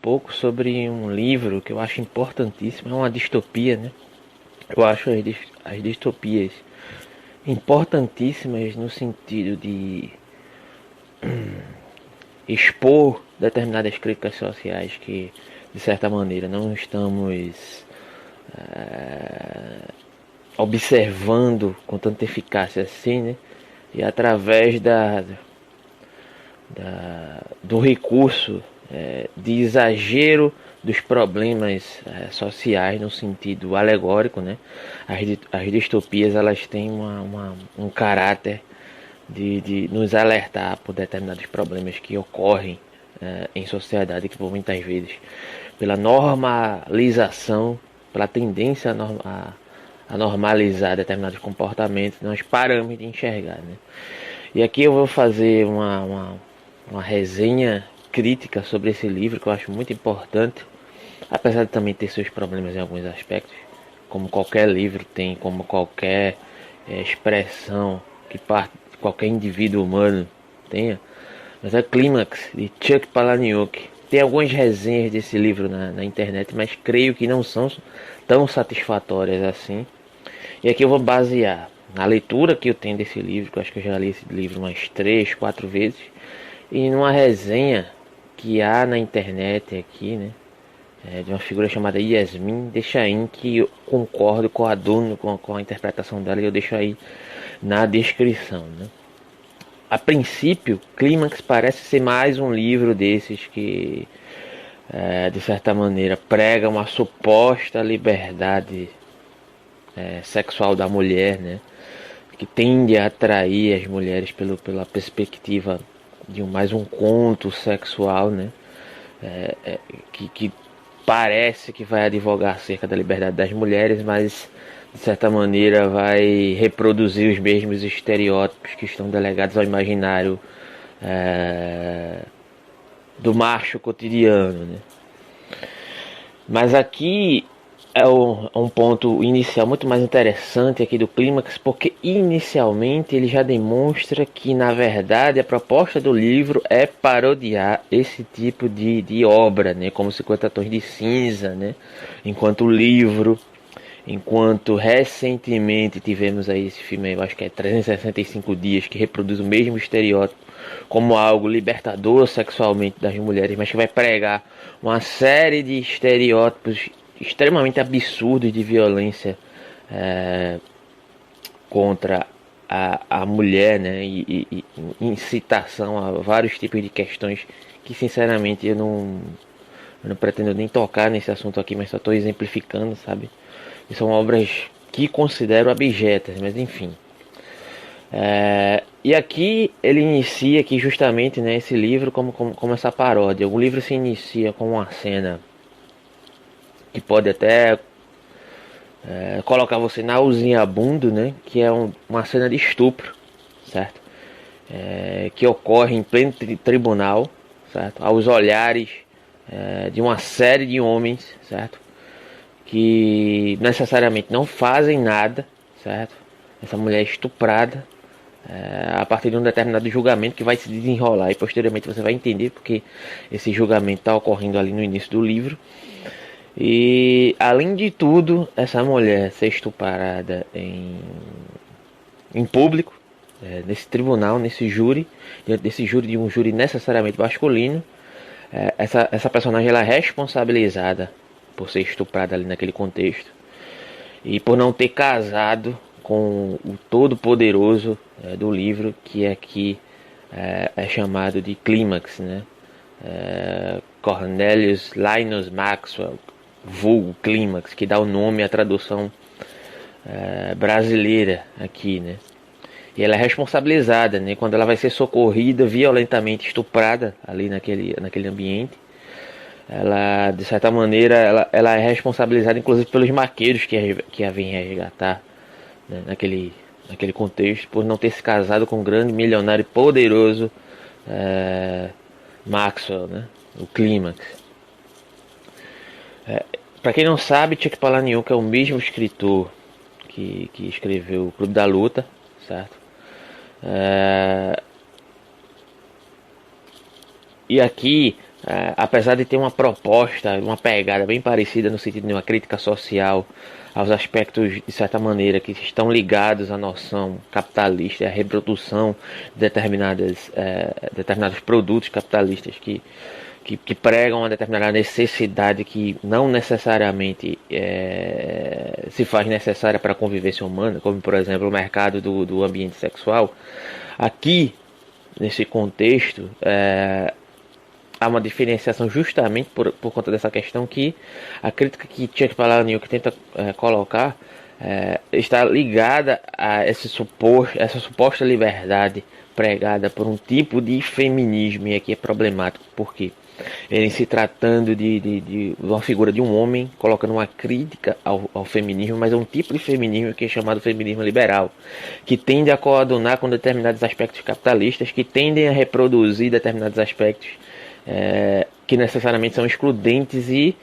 pouco sobre um livro que eu acho importantíssimo. É uma distopia, né? Eu acho as distopias importantíssimas no sentido de expor determinadas críticas sociais que, de certa maneira, não estamos observando com tanta eficácia assim, né? E através do recurso de exagero dos problemas sociais no sentido alegórico, né? As distopias elas têm um caráter de nos alertar por determinados problemas que ocorrem em sociedade, que por muitas vezes pela normalização, pela tendência a normalizar determinados comportamentos, nós paramos de enxergar, né? E aqui eu vou fazer uma resenha crítica sobre esse livro que eu acho muito importante, apesar de também ter seus problemas em alguns aspectos, como qualquer livro tem, como qualquer expressão que parte de qualquer indivíduo humano tenha. Mas é Clímax, de Chuck Palahniuk. Tem algumas resenhas desse livro na internet, mas creio que não são tão satisfatórias assim. E aqui eu vou basear na leitura que eu tenho desse livro, que eu acho que eu já li esse livro umas 3, 4 vezes, e numa resenha que há na internet aqui, né, de uma figura chamada Yasmin Deixain, que eu concordo com a dona, com a interpretação dela, e eu deixo aí na descrição, né. A princípio, Clímax parece ser mais um livro desses que, de certa maneira, prega uma suposta liberdade sexual da mulher, né? Que tende a atrair as mulheres pela perspectiva de mais um conto sexual, né? Que parece que vai advogar acerca da liberdade das mulheres, mas de certa maneira vai reproduzir os mesmos estereótipos que estão delegados ao imaginário do macho cotidiano, né? Mas aqui é um ponto inicial muito mais interessante aqui do Clímax, porque inicialmente ele já demonstra que, na verdade, a proposta do livro é parodiar esse tipo de obra, né? Como 50 Tons de Cinza, né? Enquanto recentemente tivemos aí esse filme, eu acho que é 365 Dias, que reproduz o mesmo estereótipo como algo libertador sexualmente das mulheres, mas que vai pregar uma série de estereótipos extremamente absurdos de violência contra a mulher, né? E incitação a vários tipos de questões que, sinceramente, eu não pretendo nem tocar nesse assunto aqui, mas só estou exemplificando, sabe? E são obras que considero abjetas, mas enfim. E aqui ele inicia aqui justamente, né, esse livro como essa paródia. O livro se inicia com uma cena que pode até colocar você nauseabundo, né? Que é uma cena de estupro, certo? Que ocorre em pleno tribunal, certo? Aos olhares de uma série de homens, certo? Que necessariamente não fazem nada, certo? Essa mulher é estuprada a partir de um determinado julgamento que vai se desenrolar, e posteriormente você vai entender porque esse julgamento está ocorrendo ali no início do livro. E além de tudo, essa mulher ser estuprada em público, nesse tribunal, nesse júri, diante desse júri, de um júri necessariamente masculino, essa personagem ela é responsabilizada por ser estuprada ali naquele contexto e por não ter casado com o todo-poderoso do livro, que aqui é chamado de Clímax, né? Cornelius Linus Maxwell, vulgo Clímax, que dá o nome à tradução brasileira aqui, né? E ela é responsabilizada, né? Quando ela vai ser socorrida, violentamente estuprada ali naquele ambiente. Ela, de certa maneira, ela é responsabilizada inclusive pelos maqueiros que a vêm resgatar, né? naquele contexto, por não ter se casado com o grande milionário e poderoso Maxwell, né? O Clímax. Para quem não sabe, Chuck Palahniuk é o mesmo escritor que escreveu o Clube da Luta, certo? E aqui apesar de ter uma proposta, uma pegada bem parecida no sentido de uma crítica social aos aspectos, de certa maneira, que estão ligados à noção capitalista, à reprodução de determinados produtos capitalistas que pregam uma determinada necessidade que não necessariamente se faz necessária para a convivência humana, como, por exemplo, o mercado do ambiente sexual. Aqui, nesse contexto, há uma diferenciação justamente por conta dessa questão que a crítica que Chuck Palahniuk tenta colocar está ligada a essa suposta liberdade pregada por um tipo de feminismo, e aqui é problemático, porque ele se tratando de uma figura de um homem, colocando uma crítica ao feminismo, mas é um tipo de feminismo que é chamado feminismo liberal, que tende a coadunar com determinados aspectos capitalistas, que tendem a reproduzir determinados aspectos que necessariamente são excludentes e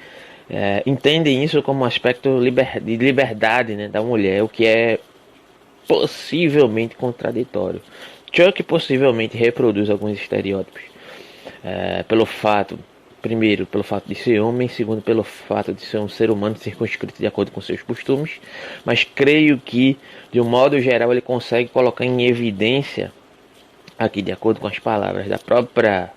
entendem isso como um aspecto de liberdade, né, da mulher, o que é possivelmente contraditório. Chuck possivelmente reproduz alguns estereótipos primeiro pelo fato de ser homem, segundo pelo fato de ser um ser humano circunscrito de acordo com seus costumes, mas creio que de um modo geral ele consegue colocar em evidência, aqui de acordo com as palavras da própria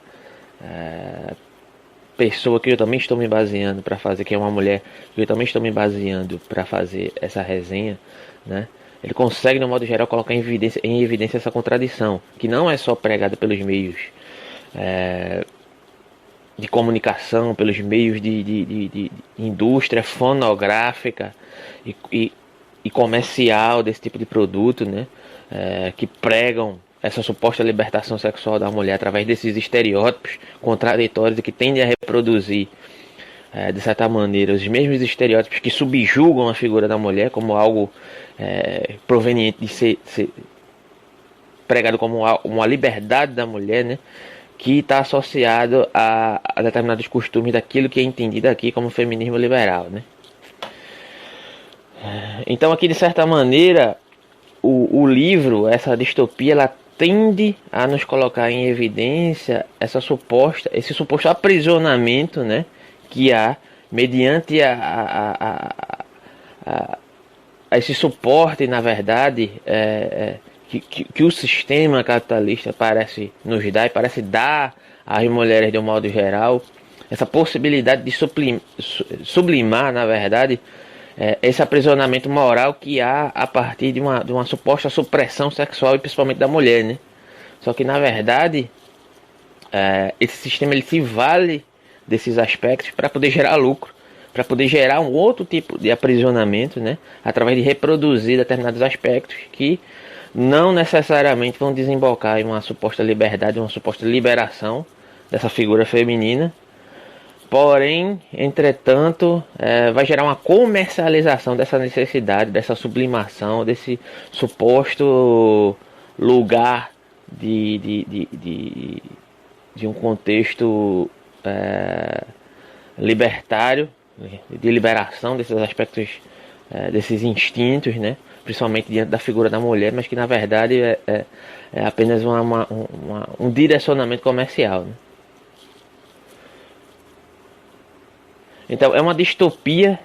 pessoa que eu também estou me baseando para fazer, que é uma mulher que eu também estou me baseando para fazer essa resenha, né? Ele consegue, no modo geral, colocar em evidência essa contradição, que não é só pregada pelos meios de comunicação, pelos meios de indústria fonográfica e comercial desse tipo de produto, né? Que pregam essa suposta libertação sexual da mulher através desses estereótipos contraditórios e que tendem a reproduzir, de certa maneira, os mesmos estereótipos que subjugam a figura da mulher como algo proveniente de ser pregado como uma liberdade da mulher, né? Que está associado a determinados costumes daquilo que é entendido aqui como feminismo liberal, né? Então aqui, de certa maneira, o livro, essa distopia, ela tende a nos colocar em evidência esse suposto aprisionamento, né, que há mediante esse suporte, na verdade, que o sistema capitalista parece nos dar, e parece dar às mulheres de um modo geral, essa possibilidade de sublimar, na verdade, esse aprisionamento moral que há a partir de uma suposta supressão sexual, e principalmente da mulher, né? Só que, na verdade, esse sistema ele se vale desses aspectos para poder gerar lucro, para poder gerar um outro tipo de aprisionamento, né? Através de reproduzir determinados aspectos que não necessariamente vão desembocar em uma suposta liberdade, uma suposta liberação dessa figura feminina. Porém, entretanto, vai gerar uma comercialização dessa necessidade, dessa sublimação, desse suposto lugar de um contexto libertário, de liberação desses aspectos, desses instintos, né? Principalmente diante da figura da mulher, mas que na verdade é apenas um direcionamento comercial, né? Então é uma distopia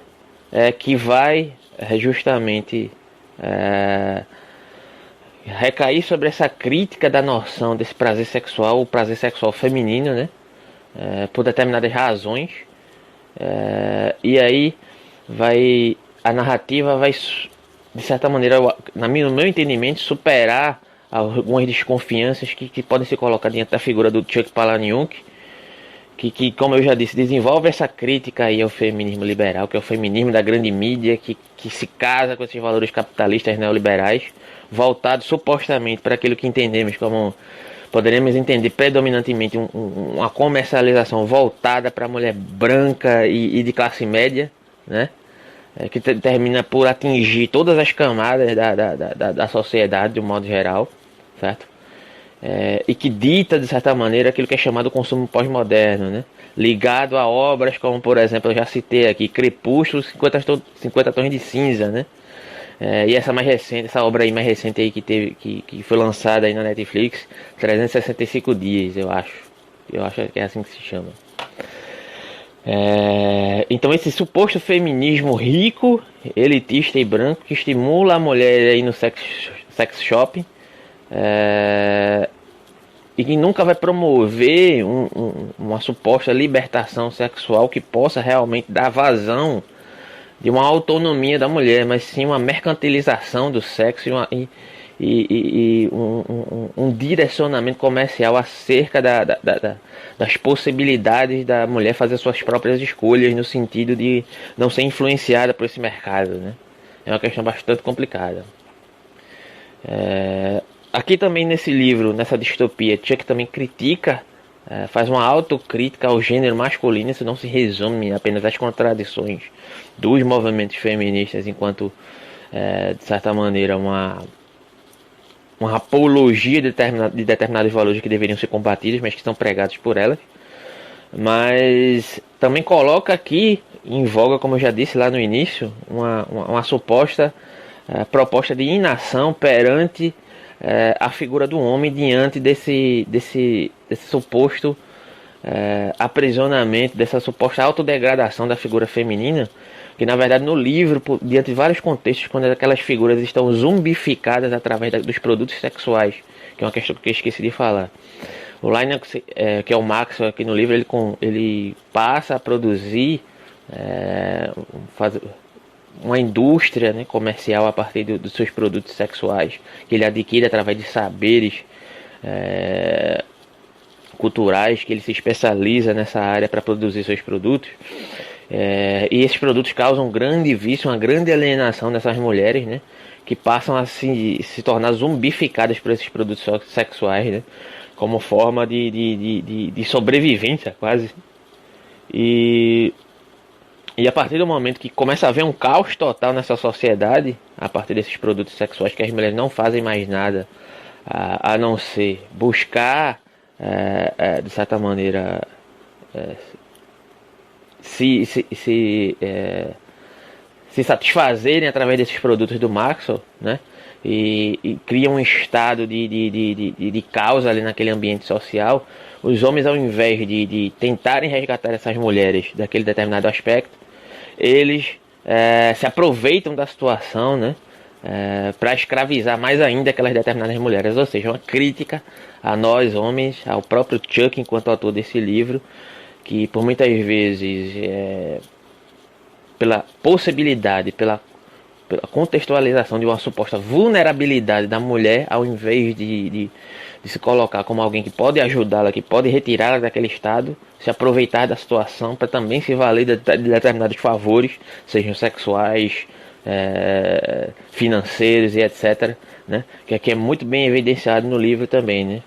que vai justamente recair sobre essa crítica da noção desse prazer sexual, o prazer sexual feminino, né? Por determinadas razões. E aí a narrativa vai, de certa maneira, no meu entendimento, superar algumas desconfianças que podem se colocar diante da figura do Chuck Palahniuk, que, como eu já disse, desenvolve essa crítica aí ao feminismo liberal, que é o feminismo da grande mídia, que se casa com esses valores capitalistas neoliberais, voltados supostamente para aquilo que entendemos como, poderemos entender predominantemente uma comercialização voltada para a mulher branca e de classe média, né? Que termina por atingir todas as camadas da sociedade de um modo geral, certo? E que dita, de certa maneira, aquilo que é chamado consumo pós-moderno, né? Ligado a obras como, por exemplo, eu já citei aqui, Crepúsculo, 50 Tons de Cinza, né? E essa mais recente, essa obra aí mais recente aí que foi lançada aí na Netflix, 365 dias, eu acho que é assim que se chama. Então esse suposto feminismo rico, elitista e branco que estimula a mulher aí no sex shop, e que nunca vai promover uma suposta libertação sexual que possa realmente dar vazão de uma autonomia da mulher, mas sim uma mercantilização do sexo e um direcionamento comercial acerca das possibilidades da mulher fazer suas próprias escolhas, no sentido de não ser influenciada por esse mercado, né? É uma questão bastante complicada. Aqui também nesse livro, nessa distopia, Chuck também critica, faz uma autocrítica ao gênero masculino. Isso não se resume apenas às contradições dos movimentos feministas, enquanto, de certa maneira, uma apologia de determinados valores que deveriam ser combatidos, mas que são pregados por elas. Mas também coloca aqui em voga, como eu já disse lá no início, uma suposta proposta de inação perante a figura do homem diante desse suposto aprisionamento, dessa suposta autodegradação da figura feminina, que na verdade no livro, diante de vários contextos, quando aquelas figuras estão zumbificadas através dos produtos sexuais, que é uma questão que eu esqueci de falar. O Linux, que é o Maxwell aqui no livro, ele passa a produzir uma indústria, né, comercial a partir dos seus produtos sexuais, que ele adquire através de saberes culturais, que ele se especializa nessa área para produzir seus produtos. E esses produtos causam um grande vício, uma grande alienação dessas mulheres, né, que passam a se tornar zumbificadas por esses produtos sexuais, né, como forma de sobrevivência quase. E a partir do momento que começa a haver um caos total nessa sociedade, a partir desses produtos sexuais, que as mulheres não fazem mais nada a não ser buscar, de certa maneira, se satisfazerem através desses produtos do Maxwell, né? E cria um estado de caos ali naquele ambiente social. Os homens, ao invés de tentarem resgatar essas mulheres daquele determinado aspecto, eles se aproveitam da situação, né, para escravizar mais ainda aquelas determinadas mulheres. Ou seja, uma crítica a nós homens, ao próprio Chuck enquanto autor desse livro, que por muitas vezes, pela possibilidade, pela contextualização de uma suposta vulnerabilidade da mulher, ao invés de se colocar como alguém que pode ajudá-la, que pode retirá-la daquele estado, se aproveitar da situação para também se valer de determinados favores, sejam sexuais, financeiros e etc., né? Que aqui é muito bem evidenciado no livro também, né?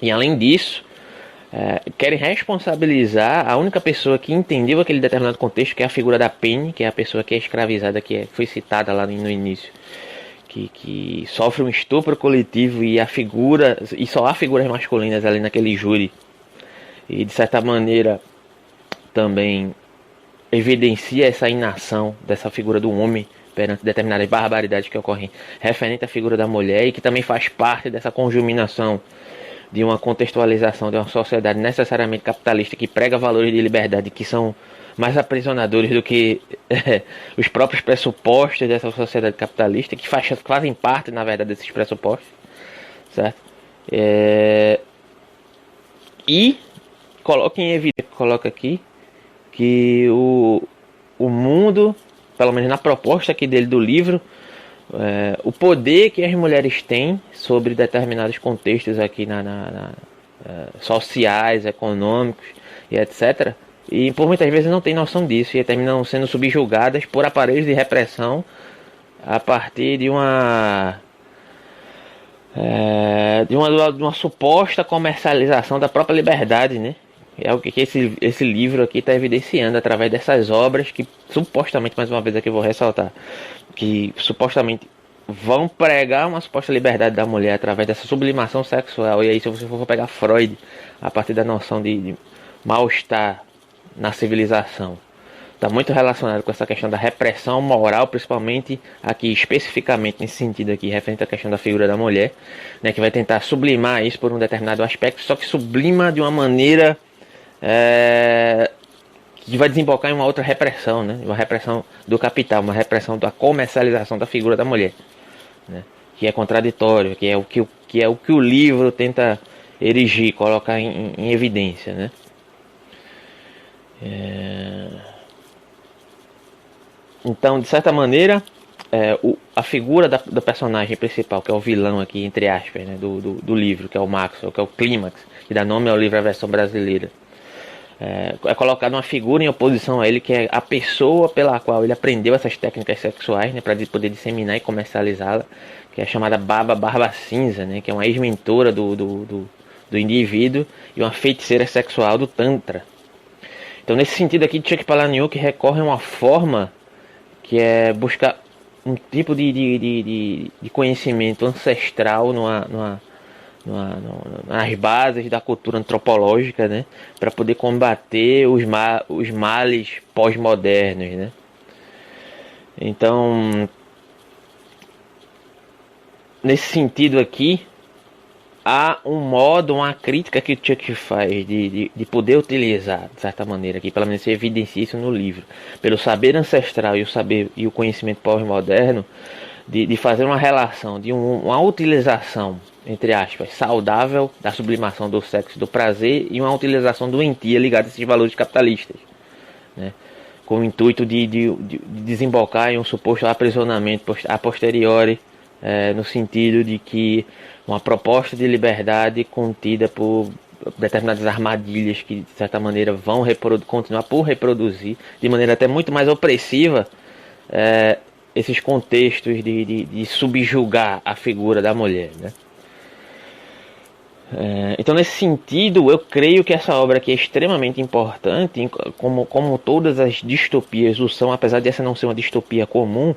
E além disso, querem responsabilizar a única pessoa que entendeu aquele determinado contexto, que é a figura da Penny, que é a pessoa que é escravizada, que foi citada lá no início, que sofre um estupro coletivo, e só há figuras masculinas ali naquele júri, e de certa maneira também evidencia essa inação dessa figura do homem perante determinadas barbaridades que ocorrem referente à figura da mulher, e que também faz parte dessa conjuminação de uma contextualização de uma sociedade necessariamente capitalista, que prega valores de liberdade que são mais aprisionadores do que os próprios pressupostos dessa sociedade capitalista, que fazem parte, na verdade, desses pressupostos, certo? E coloca em evidência, coloca aqui, que o mundo, pelo menos na proposta aqui dele do livro, o poder que as mulheres têm sobre determinados contextos aqui sociais, econômicos e etc. E por muitas vezes não tem noção disso, e terminam sendo subjugadas por aparelhos de repressão a partir de uma suposta comercialização da própria liberdade, né? É o que esse livro aqui está evidenciando através dessas obras que supostamente, mais uma vez aqui eu vou ressaltar, que supostamente vão pregar uma suposta liberdade da mulher através dessa sublimação sexual. E aí, se você for pegar Freud, a partir da noção de mal-estar na civilização, está muito relacionado com essa questão da repressão moral, principalmente aqui, especificamente nesse sentido aqui, referente à questão da figura da mulher, né, que vai tentar sublimar isso por um determinado aspecto, só que sublima de uma maneira que vai desembocar em uma outra repressão, né? Uma repressão do capital, uma repressão da comercialização da figura da mulher, né? Que é contraditório, que é o que o livro tenta erigir, colocar em evidência, né? Então, de certa maneira, a figura da personagem principal, que é o vilão aqui, entre aspas, né, do livro, que é o Maxwell, que é o clímax, que dá nome ao livro, a versão brasileira, é colocado uma figura em oposição a ele, que é a pessoa pela qual ele aprendeu essas técnicas sexuais, né, para poder disseminar e comercializá-la, que é a chamada Baba Barba Cinza, né, que é uma ex-mentora do indivíduo e uma feiticeira sexual do Tantra. Então, nesse sentido aqui, Chuck Palahniuk recorre a uma forma que é buscar um tipo de conhecimento ancestral nas bases da cultura antropológica, né, para poder combater os males pós-modernos, né. Então, nesse sentido aqui, há um modo, uma crítica que o Chuck faz de poder utilizar, de certa maneira, aqui, pelo menos se evidencia isso no livro, pelo saber ancestral e o conhecimento pós-moderno, de fazer uma relação, de uma utilização, entre aspas, saudável da sublimação do sexo e do prazer e uma utilização doentia ligada a esses valores capitalistas, né? Com o intuito de desembocar em um suposto aprisionamento a posteriori, no sentido de que uma proposta de liberdade contida por determinadas armadilhas que, de certa maneira, vão continuar por reproduzir, de maneira até muito mais opressiva, esses contextos de subjugar a figura da mulher, né? Então, nesse sentido, eu creio que essa obra aqui é extremamente importante, como todas as distopias o são, apesar de essa não ser uma distopia comum,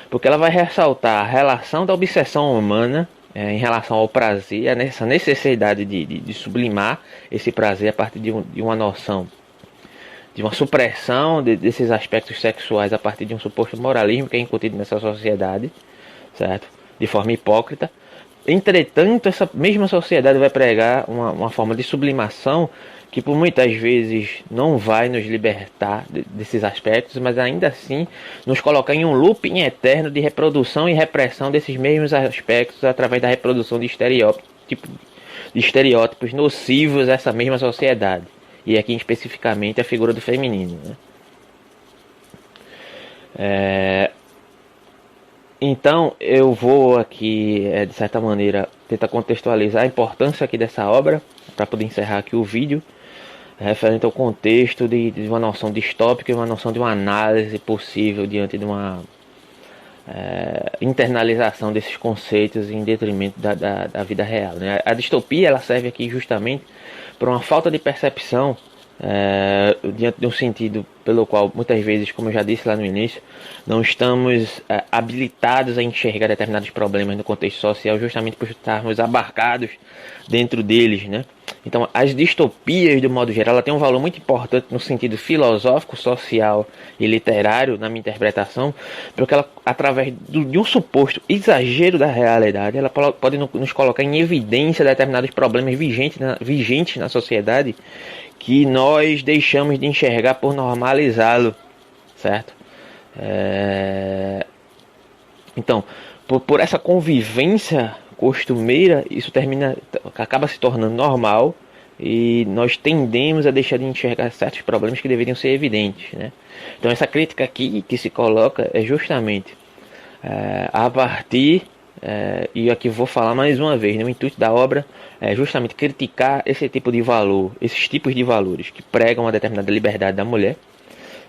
porque ela vai ressaltar a relação da obsessão humana em relação ao prazer, essa necessidade de sublimar esse prazer a partir de uma noção, de uma supressão desses aspectos sexuais a partir de um suposto moralismo que é incutido nessa sociedade, certo? De forma hipócrita. Entretanto, essa mesma sociedade vai pregar uma forma de sublimação que por muitas vezes não vai nos libertar desses aspectos, mas ainda assim nos colocar em um looping eterno de reprodução e repressão desses mesmos aspectos através da reprodução de estereótipos nocivos a essa mesma sociedade. E aqui especificamente a figura do feminino, né? Então eu vou aqui, de certa maneira, tentar contextualizar a importância aqui dessa obra, para poder encerrar aqui o vídeo, referente ao contexto de uma noção distópica e uma noção de uma análise possível diante de uma internalização desses conceitos em detrimento da vida real, né? A distopia ela serve aqui justamente por uma falta de percepção diante de um sentido pelo qual muitas vezes, como eu já disse lá no início, não estamos habilitados a enxergar determinados problemas no contexto social, justamente por estarmos abarcados dentro deles, né? Então, as distopias, de modo geral, ela tem um valor muito importante no sentido filosófico, social e literário, na minha interpretação, porque ela, através de um suposto exagero da realidade, ela pode nos colocar em evidência determinados problemas vigentes na sociedade que nós deixamos de enxergar por normalizá-lo, certo? Então, por essa convivência costumeira, isso acaba se tornando normal e nós tendemos a deixar de enxergar certos problemas que deveriam ser evidentes, né? Então, essa crítica aqui que se coloca é justamente a partir, e aqui vou falar mais uma vez, né? O intuito da obra é justamente criticar esse tipo de valor, esses tipos de valores que pregam uma determinada liberdade da mulher,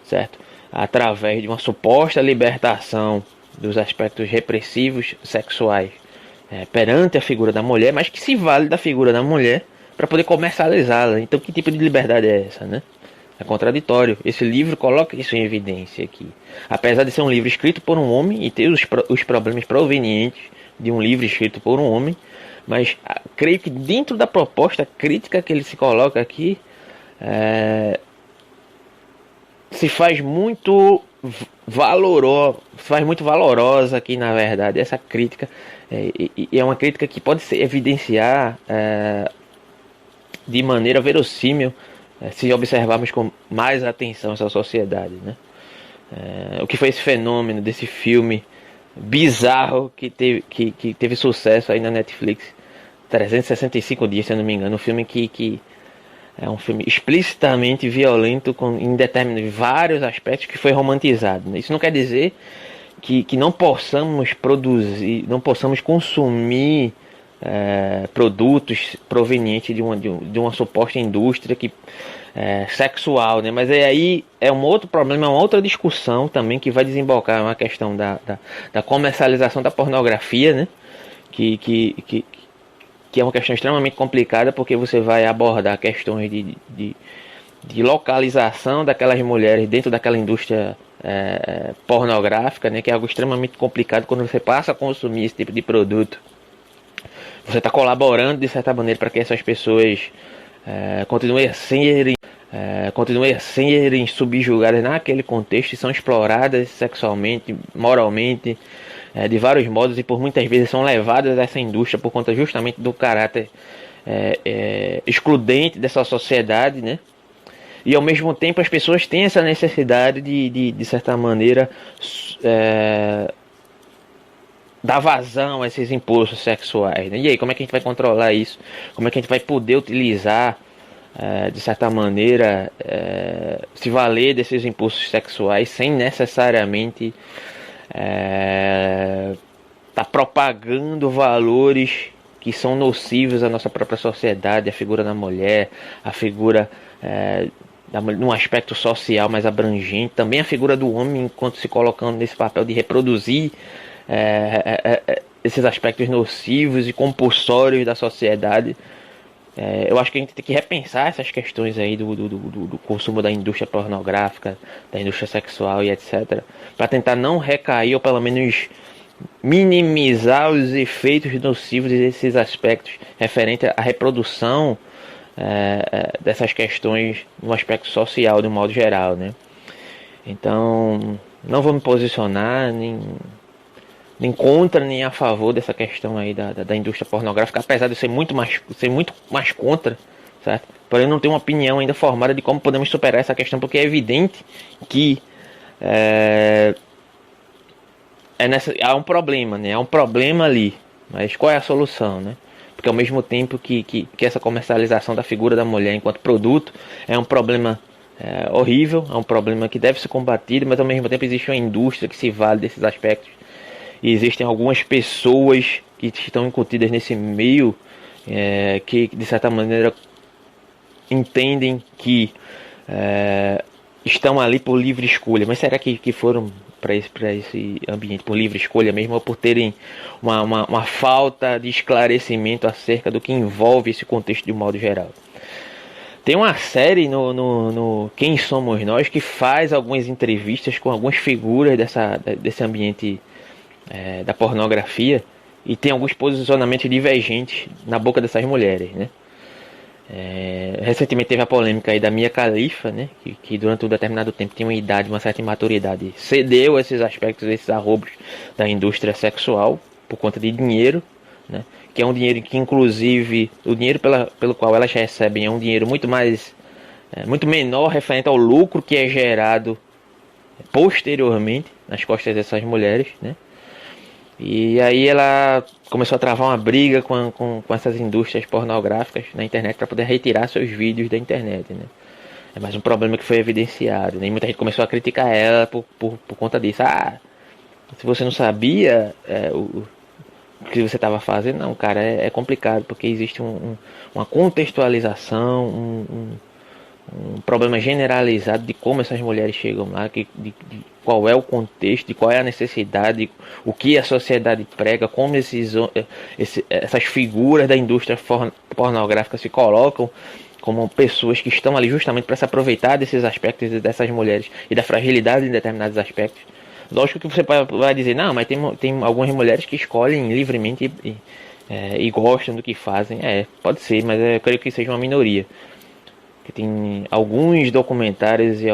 certo? Através de uma suposta libertação dos aspectos repressivos sexuais perante a figura da mulher, mas que se vale da figura da mulher para poder comercializá-la. Então, que tipo de liberdade é essa, né? É contraditório. Esse livro coloca isso em evidência aqui. Apesar de ser um livro escrito por um homem e ter os problemas provenientes de um livro escrito por um homem, mas creio que dentro da proposta crítica que ele se coloca aqui, se faz muito valorosa aqui, na verdade, essa crítica, e é uma crítica que pode se evidenciar de maneira verossímil se observarmos com mais atenção essa sociedade, né? O que foi esse fenômeno desse filme bizarro que teve sucesso aí na Netflix, 365 dias, se eu não me engano, um filme que é um filme explicitamente violento em determinados vários aspectos, que foi romantizado, né? Isso não quer dizer que não possamos produzir, não possamos consumir produtos provenientes de uma suposta indústria sexual, né? Mas aí é um outro problema, é uma outra discussão também que vai desembocar uma questão da comercialização da pornografia, né? Que é uma questão extremamente complicada, porque você vai abordar questões de localização daquelas mulheres dentro daquela indústria pornográfica, né? Que é algo extremamente complicado quando você passa a consumir esse tipo de produto. Você está colaborando de certa maneira para que essas pessoas continuem a serem subjugadas naquele contexto e são exploradas sexualmente, moralmente, de vários modos, e por muitas vezes são levadas a essa indústria por conta justamente do caráter excludente dessa sociedade, né? E ao mesmo tempo as pessoas têm essa necessidade de certa maneira, dar vazão a esses impulsos sexuais, né? E aí, como é que a gente vai controlar isso? Como é que a gente vai poder utilizar, de certa maneira, se valer desses impulsos sexuais sem necessariamente tá propagando valores que são nocivos à nossa própria sociedade, a figura da mulher, a figura num aspecto social mais abrangente, também a figura do homem enquanto se colocando nesse papel de reproduzir esses aspectos nocivos e compulsórios da sociedade. Eu acho que a gente tem que repensar essas questões aí do consumo da indústria pornográfica, da indústria sexual e etc, para tentar não recair, ou pelo menos minimizar os efeitos nocivos desses aspectos referentes à reprodução dessas questões no aspecto social de um modo geral, né? Então, não vou me posicionar nem contra nem a favor dessa questão aí da indústria pornográfica, apesar de ser muito mais contra, certo? Porém, eu não tenho uma opinião ainda formada de como podemos superar essa questão, porque é evidente que há um problema, né? Há um problema ali, mas qual é a solução, né? Porque ao mesmo tempo que essa comercialização da figura da mulher enquanto produto é um problema horrível, é um problema que deve ser combatido, mas ao mesmo tempo existe uma indústria que se vale desses aspectos. E existem algumas pessoas que estão incutidas nesse meio, que de certa maneira entendem que estão ali por livre escolha. Mas será que foram para esse ambiente por livre escolha mesmo, ou por terem uma falta de esclarecimento acerca do que envolve esse contexto de um modo geral? Tem uma série no Quem Somos Nós que faz algumas entrevistas com algumas figuras desse ambiente da pornografia, e tem alguns posicionamentos divergentes na boca dessas mulheres, né? Recentemente teve a polêmica aí da Mia Khalifa, né? Que durante um determinado tempo tinha uma idade, uma certa imaturidade, cedeu esses aspectos, esses arrobos da indústria sexual por conta de dinheiro, né? Que é um dinheiro que, inclusive, o dinheiro pelo qual elas recebem é um dinheiro muito menor referente ao lucro que é gerado posteriormente nas costas dessas mulheres, né? E aí ela começou a travar uma briga com essas indústrias pornográficas na internet para poder retirar seus vídeos da internet, né? É mais um problema que foi evidenciado, né? E muita gente começou a criticar ela por conta disso. Se você não sabia o que você estava fazendo, não, cara, é complicado, porque existe uma contextualização, um problema generalizado de como essas mulheres chegam lá, de qual é o contexto, de qual é a necessidade, o que a sociedade prega, como essas figuras da indústria pornográfica se colocam como pessoas que estão ali justamente para se aproveitar desses aspectos dessas mulheres e da fragilidade em determinados aspectos. Lógico que você vai dizer, não, mas tem algumas mulheres que escolhem livremente e gostam do que fazem. Pode ser, mas eu creio que seja uma minoria. Que tem alguns documentários e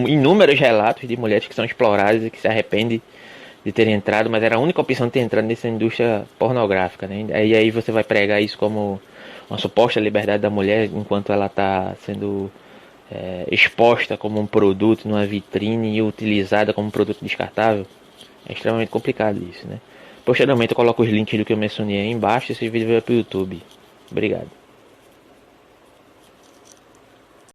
inúmeros relatos de mulheres que são exploradas e que se arrependem de terem entrado, mas era a única opção de ter entrado nessa indústria pornográfica, né? E aí você vai pregar isso como uma suposta liberdade da mulher enquanto ela está sendo exposta como um produto numa vitrine e utilizada como um produto descartável. É extremamente complicado isso, né? Posteriormente eu coloco os links do que eu mencionei aí embaixo e esse vídeo vai para o YouTube. Obrigado.